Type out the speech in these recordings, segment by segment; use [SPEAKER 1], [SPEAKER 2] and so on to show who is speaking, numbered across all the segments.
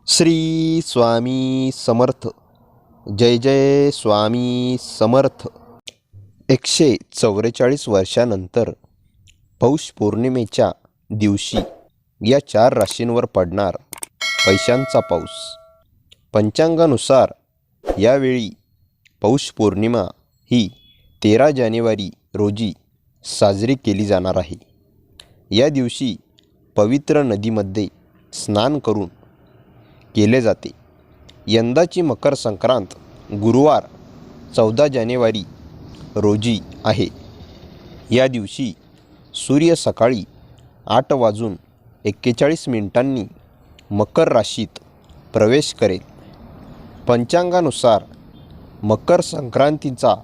[SPEAKER 1] श्री स्वामी समर्थ. जय जय स्वामी समर्थ. 144 वर्षानंतर पौष पौर्णिमेच्या दिवशी या 4 राशींवर पडणार पैशांचा पाऊस. पंचांगानुसार यावेळी पौष पौर्णिमा ही 13 जानेवारी रोजी साजरी केली जाणार आहे. या दिवशी पवित्र नदीमध्ये स्नान करून केले जाते. यंदाची मकर संक्रांत गुरुवार 14 जानेवारी रोजी आहे. या दिवशी सूर्य सकाळी 8:41 मकर राशीत प्रवेश करेल. पंचांगानुसार मकर संक्रांतीचा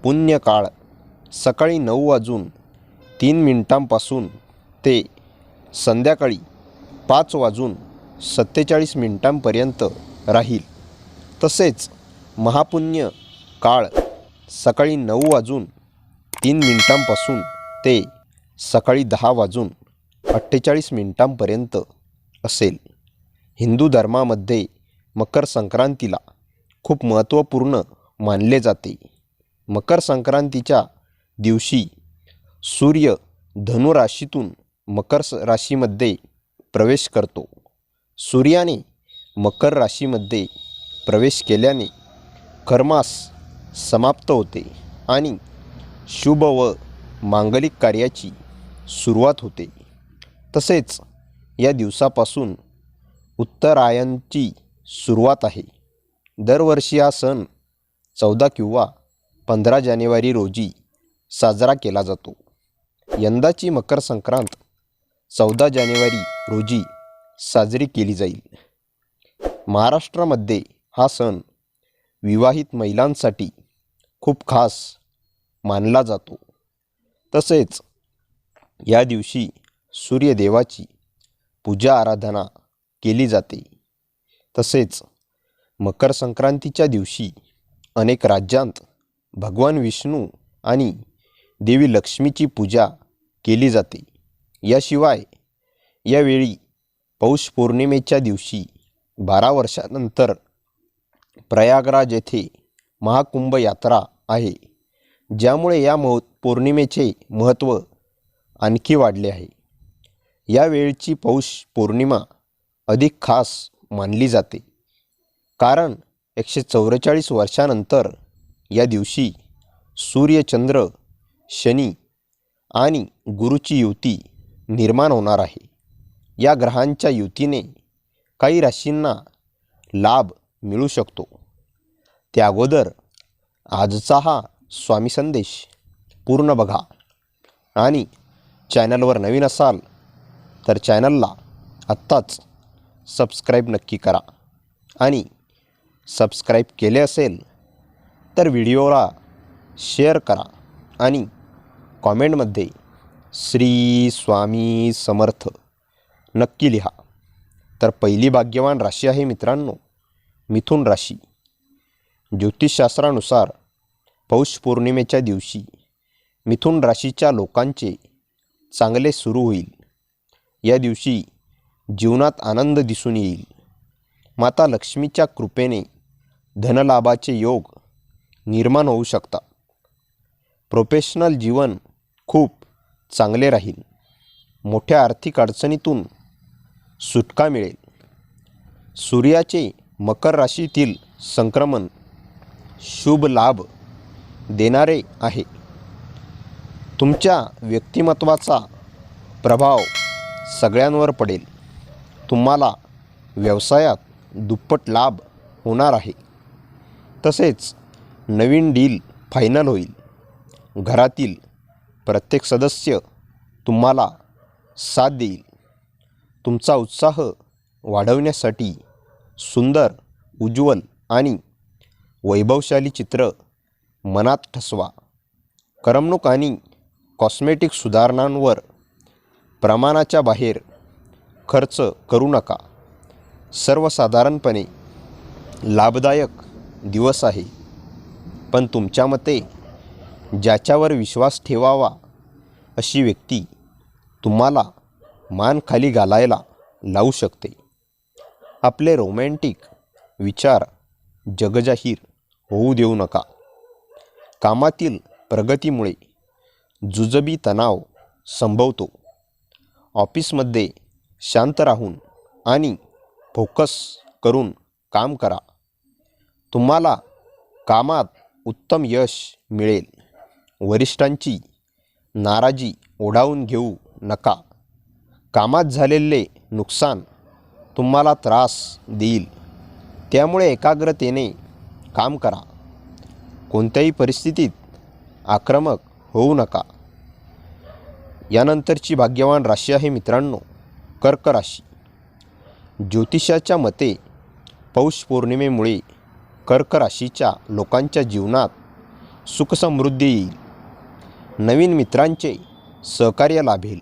[SPEAKER 1] पुण्यकाळ सकाळी 9:03 ते संध्याकाळी 5:47 राहील. तसेच महापुण्य काळ सकाळी 9:03 ते सकाळी 10:48 असेल. हिंदू धर्मामध्ये मकर संक्रांतीला खूप महत्त्वपूर्ण मानले जाते. मकर संक्रांतीच्या दिवशी सूर्य धनु राशीतून मकर राशीमध्ये प्रवेश करतो. सूर्याने मकर राशीमध्ये प्रवेश केल्याने कर्मास समाप्त होते आणि शुभ व मांगलिक कार्याची सुरुवात होते. तसेच या दिवसापासून उत्तरायणची सुरुवात आहे. दरवर्षी हा सण 14 किंवा 15 जानेवारी रोजी साजरा केला जातो. यंदाची मकर संक्रांत 14 जानेवारी रोजी साजरी केली जाईल. महाराष्ट्रामध्ये हा सण विवाहित महिलांसाठी खूप खास मानला जातो. तसेच या दिवशी सूर्यदेवाची पूजा आराधना केली जाते. तसेच मकर संक्रांतीच्या दिवशी अनेक राज्यांत भगवान विष्णू आणि देवी लक्ष्मीची पूजा केली जाते. याशिवाय यावेळी पौष पौर्णिमेच्या दिवशी 12 वर्षानंतर प्रयागराज येथे महाकुंभ यात्रा आहे, ज्यामुळे या पौर्णिमेचे महत्त्व आणखी वाढले आहे. यावेळची पौष पौर्णिमा अधिक खास मानली जाते, कारण 144 वर्षानंतर या दिवशी सूर्य, चंद्र, शनी आणि गुरुची युती निर्माण होणार आहे. या ग्रहांच्या युतीने काही राशींना लाभ मिळू शकतो. त्या अगोदर आजचा हा स्वामी संदेश पूर्ण बघा आणि चॅनलवर नवीन असाल तर चॅनलला आत्ताच सबस्क्राईब नक्की करा आणि सबस्क्राईब केले असेल तर व्हिडिओला शेअर करा आणि कॉमेंटमध्ये श्री स्वामी समर्थ नक्की लिहा. तर पहिली भाग्यवान राशी आहे मित्रांनो, मिथुन राशी. ज्योतिषशास्त्रानुसार पौष पौर्णिमेच्या दिवशी मिथुन राशीच्या लोकांचे चांगले सुरू होईल. या दिवशी जीवनात आनंद दिसून येईल. माता लक्ष्मीच्या कृपेने धनलाभाचे योग निर्माण होऊ शकतात. प्रोफेशनल जीवन खूप चांगले राहील. मोठ्या आर्थिक अडचणीतून सुटका मिळेल. सूर्याचे मकर राशीतील संक्रमण शुभ लाभ देणारे आहे. तुमच्या व्यक्तिमत्वाचा प्रभाव सगळ्यांवर पडेल. तुम्हाला व्यवसायात दुप्पट लाभ होणार आहे. तसेच नवीन डील फायनल होईल. घरातील प्रत्येक सदस्य तुम्हाला साथ देईल. तुमचा उत्साह वाढवण्यासाठी सुंदर, उज्ज्वल आणि वैभवशाली चित्र मनात ठसवा. करमणूक आणि कॉस्मेटिक सुधारणांवर प्रमाणाच्या बाहेर खर्च करू नका. सर्वसाधारणपणे लाभदायक दिवस आहे, पण तुमच्या मते ज्याच्यावर विश्वास ठेवावा अशी व्यक्ती तुम्हाला मान खाली घालायला लावू शकते. आपले रोमॅन्टिक विचार जगजाहीर होऊ देऊ नका. कामातील प्रगतीमुळे जुजबी तणाव संभवतो. ऑफिसमध्ये शांत राहून आणि फोकस करून काम करा. तुम्हाला कामात उत्तम यश मिळेल. वरिष्ठांची नाराजी ओढावून घेऊ नका. कामात झालेले नुकसान तुम्हाला त्रास देईल. त्यामुळे एकाग्रतेने काम करा. कोणत्याही परिस्थितीत आक्रमक होऊ नका. यानंतरची भाग्यवान राशी आहे मित्रांनो, कर्क राशी. ज्योतिषाच्या मते पौष पौर्णिमेमुळे कर्क राशीच्या लोकांच्या जीवनात सुखसमृद्धी येईल. नवीन मित्रांचे सहकार्य लाभेल.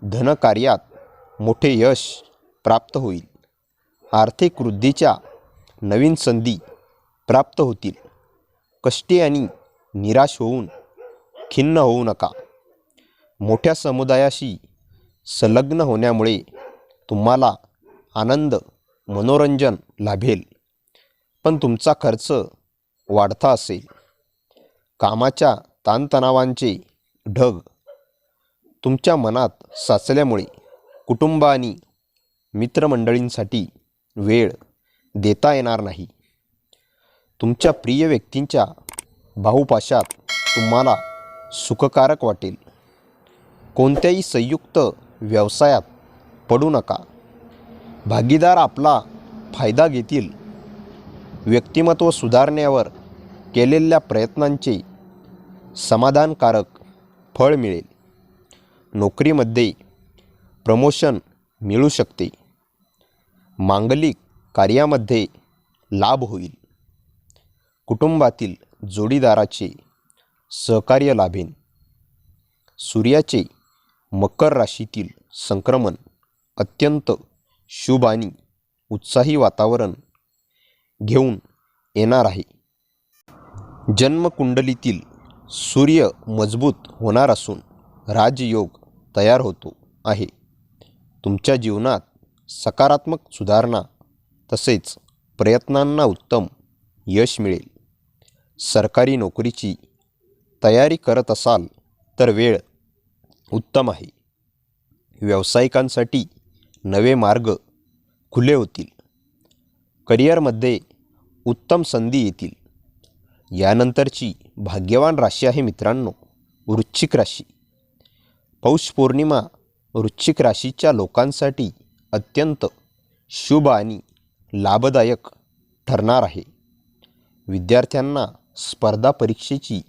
[SPEAKER 1] धनकार्यात मोठे यश प्राप्त होईल. आर्थिक वृद्धीच्या नवीन संधी प्राप्त होतील. कष्टी आणि निराश होऊन खिन्न होऊ नका. मोठ्या समुदायाशी संलग्न होण्यामुळे तुम्हाला आनंद मनोरंजन लाभेल, पण तुमचा खर्च वाढता असेल. कामाच्या ताणतणावांचे ढग तुमच्या मनात साचल्यामुळे कुटुंब आणि मित्रमंडळींसाठी वेळ देता येणार नाही. तुमच्या प्रिय व्यक्तींच्या बाहुपाशात तुम्हाला सुखकारक वाटेल. कोणत्याही संयुक्त व्यवसायात पडू नका. भागीदार आपला फायदा घेतील. व्यक्तिमत्व सुधारण्यावर केलेल्या प्रयत्नांचे समाधानकारक फळ मिळेल. नोकरीमध्ये प्रमोशन मिळू शकते. मांगलिक कार्यामध्ये लाभ होईल. कुटुंबातील जोडीदाराचे सहकार्य लाभेल. सूर्याचे मकर राशीतील संक्रमण अत्यंत शुभ आणि उत्साही वातावरण घेऊन येणार आहे. जन्मकुंडलीतील सूर्य मजबूत होणार असून राजयोग तयार होतो आहे. तुमच्या जीवनात सकारात्मक सुधारणा तसेच प्रयत्नांना उत्तम यश मिळेल. सरकारी नोकरीची तयारी करत असाल तर वेळ उत्तम आहे. व्यावसायिकांसाठी नवे मार्ग खुले होतील. करिअरमध्ये उत्तम संधी येतील. यानंतरची भाग्यवान राशी आहे मित्रांनो, वृश्चिक राशी. पौष पौर्णिमा वृश्चिक राशीच्या लोकांसाठी अत्यंत शुभ आणि लाभदायक ठरणार आहे. विद्यार्थ्यांना स्पर्धा परीक्षेची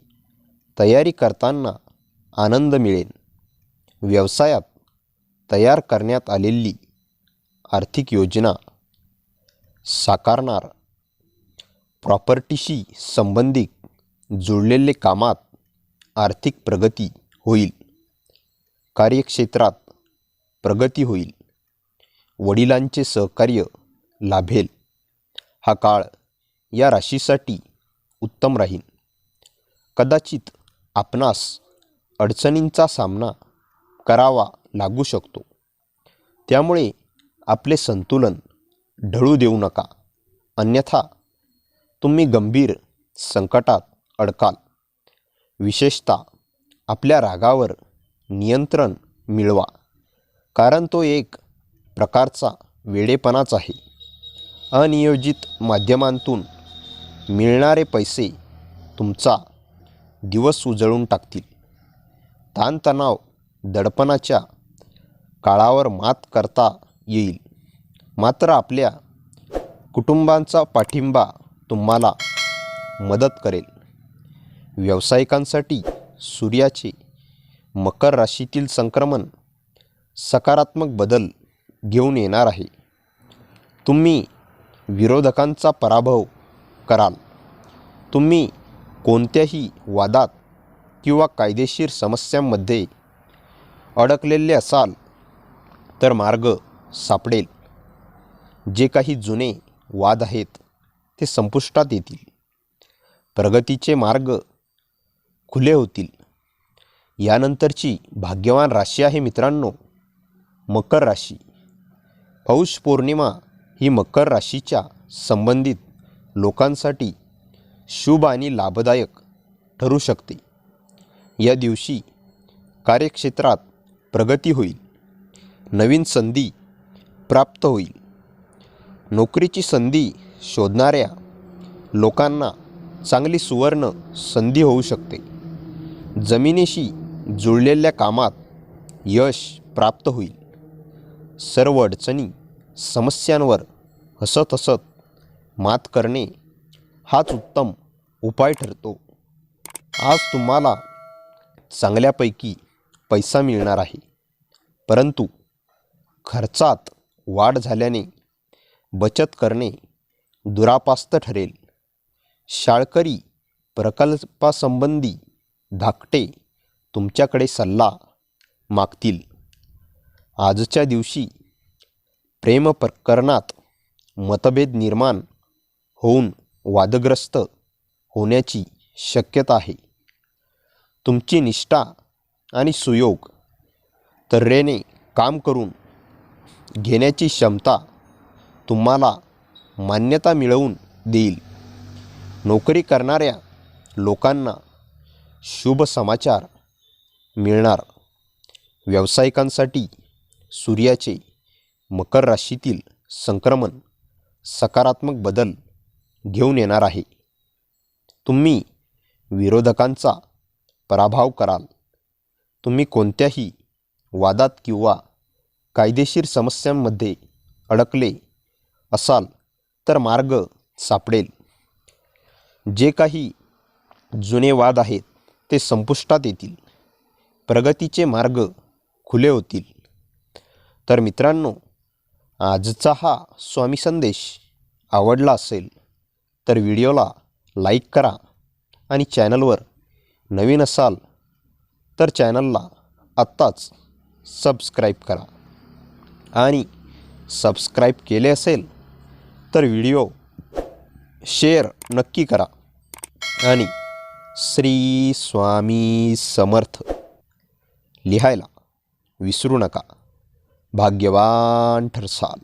[SPEAKER 1] तयारी करताना आनंद मिळेल. व्यवसायात तयार करण्यात आलेली आर्थिक योजना साकारणार. प्रॉपर्टीशी संबंधित जुळलेले कामात आर्थिक प्रगती होईल. कार्यक्षेत्रात प्रगती होईल. वडिलांचे सहकार्य लाभेल. हा काळ या राशीसाठी उत्तम राहील. कदाचित आपणास अडचणींचा सामना करावा लागू शकतो. त्यामुळे आपले संतुलन ढळू देऊ नका, अन्यथा तुम्ही गंभीर संकटात अडकाल. विशेषतः आपल्या रागावर नियंत्रण मिळवा, कारण तो एक प्रकारचा वेडेपणाच आहे. अनियोजित माध्यमांतून मिळणारे पैसे तुमचा दिवस उजळून टाकतील. ताणतणाव दडपणाच्या काळावर मात करता येईल, मात्र आपल्या कुटुंबांचा पाठिंबा तुम्हाला मदत करेल. व्यावसायिकांसाठी सूर्याचे मकर राशीतील संक्रमण सकारात्मक बदल घेऊन येणार आहे. तुम्ही विरोधकांचा पराभव कराल. तुम्ही कोणत्याही वादात किंवा कायदेशीर समस्यांमध्ये अडकलेले असाल तर मार्ग सापडेल. जे काही जुने वाद आहेत ते संपुष्टात येतील. प्रगतीचे मार्ग खुले होतील. यानंतरची भाग्यवान राशी आहे मित्रांनो, मकर राशी. पौष पौर्णिमा ही मकर राशीच्या संबंधित लोकांसाठी शुभ आणि लाभदायक ठरू शकते. या दिवशी कार्यक्षेत्रात प्रगती होईल. नवीन संधी प्राप्त होईल. नोकरीची संधी शोधणाऱ्या लोकांना चांगली सुवर्ण संधी होऊ शकते. जमिनीशी जुळलेल्या कामात यश प्राप्त होईल. सर्व अडचणी समस्यांवर हसत हसत मात करणे हाच उत्तम उपाय ठरतो. आज तुम्हाला चांगल्यापैकी पैसा मिळणार आहे, परंतु खर्चात वाढ झाल्याने बचत करणे दुरापास्त ठरेल. शाळकरी प्रकल्पासंबंधी धाकटे तुमच्याकडे सल्ला मागतील. आजच्या दिवशी प्रेम प्रकरणात मतभेद निर्माण होऊन वादग्रस्त होण्याची शक्यता आहे. तुमची निष्ठा आणि सुयोग तऱ्हेने काम करून घेण्याची क्षमता तुम्हाला मान्यता मिळवून देईल. नोकरी करणाऱ्या लोकांना शुभ समाचार मिळणार. व्यावसायिकांसाठी सूर्याचे मकर राशीतील संक्रमण सकारात्मक बदल घेऊन येणार आहे. तुम्ही विरोधकांचा पराभव कराल. तुम्ही कोणत्याही वादात किंवा कायदेशीर समस्यांमध्ये अडकले असाल तर मार्ग सापडेल. जे काही जुने वाद आहेत ते संपुष्टात येतील. प्रगतीचे मार्ग खुले होतील. तर मित्रांनो, आजचा हा स्वामी संदेश आवडला असेल तर व्हिडिओला लाईक करा आणि चॅनलवर नवीन असाल तर चॅनलला आत्ताच सबस्क्राईब करा. आणि सबस्क्राईब केले असेल तर व्हिडिओ शेअर नक्की करा. आणि श्री स्वामी समर्थ लिहायला विसरू नका. भाग्यवान ठरसाल.